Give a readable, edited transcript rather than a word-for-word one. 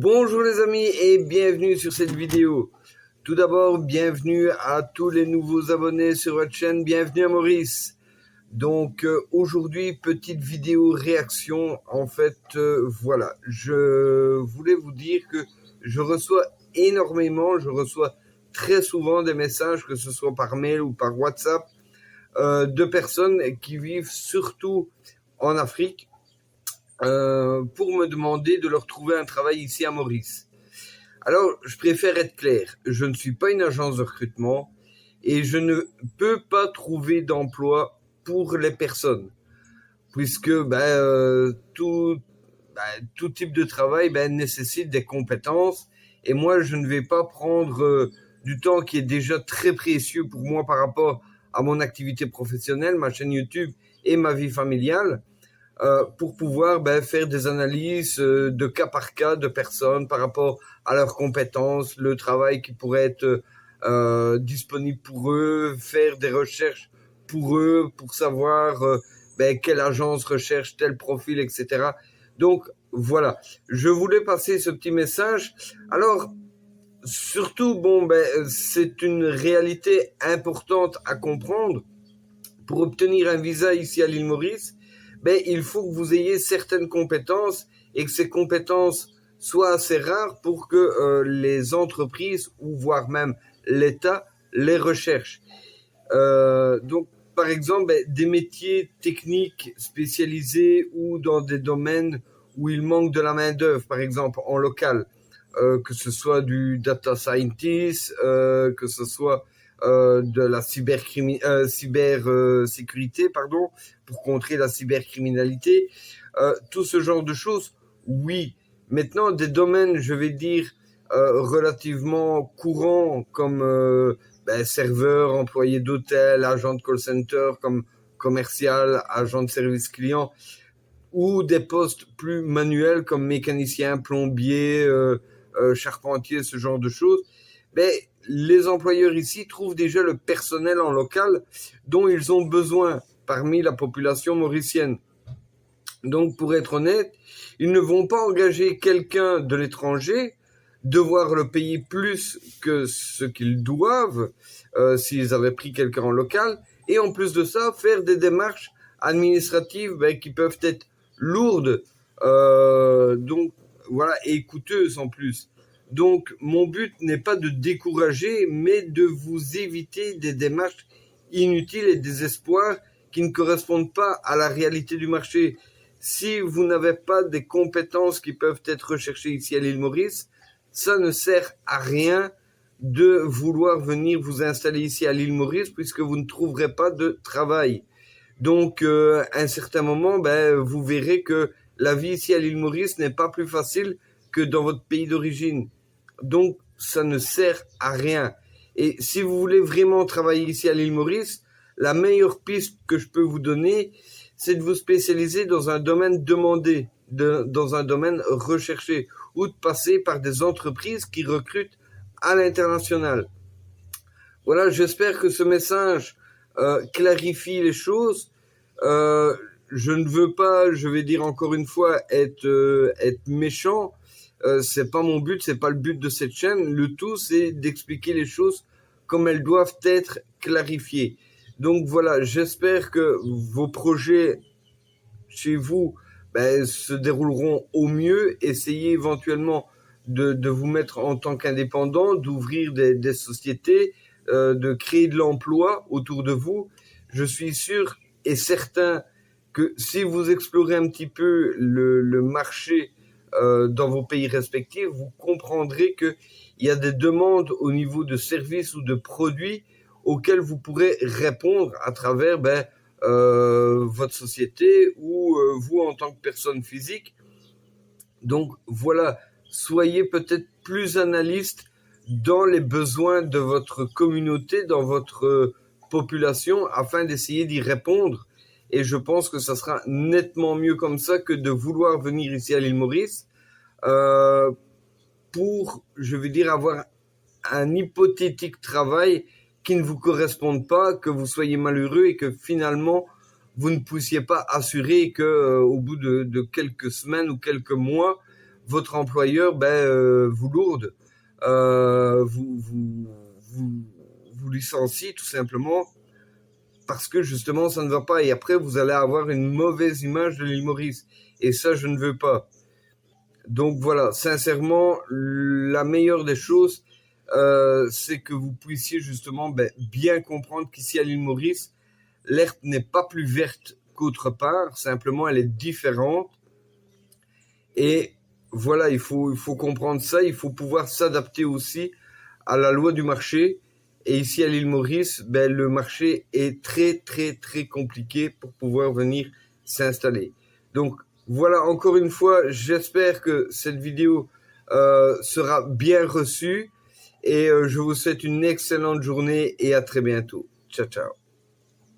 Bonjour les amis et bienvenue sur cette vidéo. Tout d'abord, bienvenue à tous les nouveaux abonnés sur votre chaîne, bienvenue à Maurice. Donc aujourd'hui, petite vidéo réaction. En fait, voilà, je voulais vous dire que je reçois très souvent des messages, que ce soit par mail ou par WhatsApp, de personnes qui vivent surtout en Afrique, pour me demander de leur trouver un travail ici à Maurice. Alors, je préfère être clair, je ne suis pas une agence de recrutement et je ne peux pas trouver d'emploi pour les personnes, puisque tout type de travail nécessite des compétences et moi, je ne vais pas prendre du temps qui est déjà très précieux pour moi par rapport à mon activité professionnelle, ma chaîne YouTube et ma vie familiale, pour pouvoir faire des analyses de cas par cas de personnes par rapport à leurs compétences, le travail qui pourrait être disponible pour eux, faire des recherches pour eux, pour savoir quelle agence recherche tel profil, etc. Donc voilà, je voulais passer ce petit message. Alors, surtout, c'est une réalité importante à comprendre. Pour obtenir un visa ici à l'île Maurice, il faut que vous ayez certaines compétences et que ces compétences soient assez rares pour que les entreprises ou voire même l'État les recherchent. Donc, par exemple, des métiers techniques spécialisés ou dans des domaines où il manque de la main-d'œuvre, par exemple en local, que ce soit du data scientist, que ce soit de la cybersécurité, pour contrer la cybercriminalité, tout ce genre de choses, oui. Maintenant, des domaines, je vais dire, relativement courants, comme serveur, employé d'hôtel, agent de call center, comme commercial, agent de service client, ou des postes plus manuels comme mécanicien, plombier, charpentier, ce genre de choses, les employeurs ici trouvent déjà le personnel en local dont ils ont besoin parmi la population mauricienne. Donc, pour être honnête, ils ne vont pas engager quelqu'un de l'étranger, devoir le payer plus que ce qu'ils doivent s'ils avaient pris quelqu'un en local, et en plus de ça, faire des démarches administratives qui peuvent être lourdes, donc voilà, et coûteuses en plus. Donc, mon but n'est pas de décourager, mais de vous éviter des démarches inutiles et des espoirs qui ne correspondent pas à la réalité du marché. Si vous n'avez pas des compétences qui peuvent être recherchées ici à l'île Maurice, ça ne sert à rien de vouloir venir vous installer ici à l'île Maurice puisque vous ne trouverez pas de travail. Donc, à un certain moment, vous verrez que la vie ici à l'île Maurice n'est pas plus facile que dans votre pays d'origine. Donc, ça ne sert à rien. Et si vous voulez vraiment travailler ici à l'île Maurice, la meilleure piste que je peux vous donner, c'est de vous spécialiser dans un domaine demandé, dans un domaine recherché, ou de passer par des entreprises qui recrutent à l'international. Voilà, j'espère que ce message clarifie les choses. Je ne veux pas, je vais dire encore une fois, être méchant. C'est pas mon but, c'est pas le but de cette chaîne. Le tout, c'est d'expliquer les choses comme elles doivent être clarifiées. Donc voilà, j'espère que vos projets chez vous se dérouleront au mieux. Essayez éventuellement de vous mettre en tant qu'indépendant, d'ouvrir des sociétés, de créer de l'emploi autour de vous. Je suis sûr et certain que si vous explorez un petit peu le marché dans vos pays respectifs, vous comprendrez qu'il y a des demandes au niveau de services ou de produits auxquels vous pourrez répondre à travers votre société ou vous en tant que personne physique. Donc voilà, soyez peut-être plus analyste dans les besoins de votre communauté, dans votre population, afin d'essayer d'y répondre. Et je pense que ça sera nettement mieux comme ça que de vouloir venir ici à l'île Maurice pour, je veux dire, avoir un hypothétique travail qui ne vous corresponde pas, que vous soyez malheureux et que finalement vous ne puissiez pas assurer que au bout de quelques semaines ou quelques mois, votre employeur vous lourde, vous licencie tout simplement parce que justement ça ne va pas, et après vous allez avoir une mauvaise image de l'île Maurice, et ça je ne veux pas. Donc voilà, sincèrement, la meilleure des choses, c'est que vous puissiez justement bien comprendre qu'ici à l'île Maurice, l'herbe n'est pas plus verte qu'autre part, simplement elle est différente. Et voilà, il faut comprendre ça, il faut pouvoir s'adapter aussi à la loi du marché. Et ici à l'île Maurice, le marché est très très très compliqué pour pouvoir venir s'installer. Donc voilà, encore une fois, j'espère que cette vidéo sera bien reçue, et je vous souhaite une excellente journée et à très bientôt. Ciao ciao.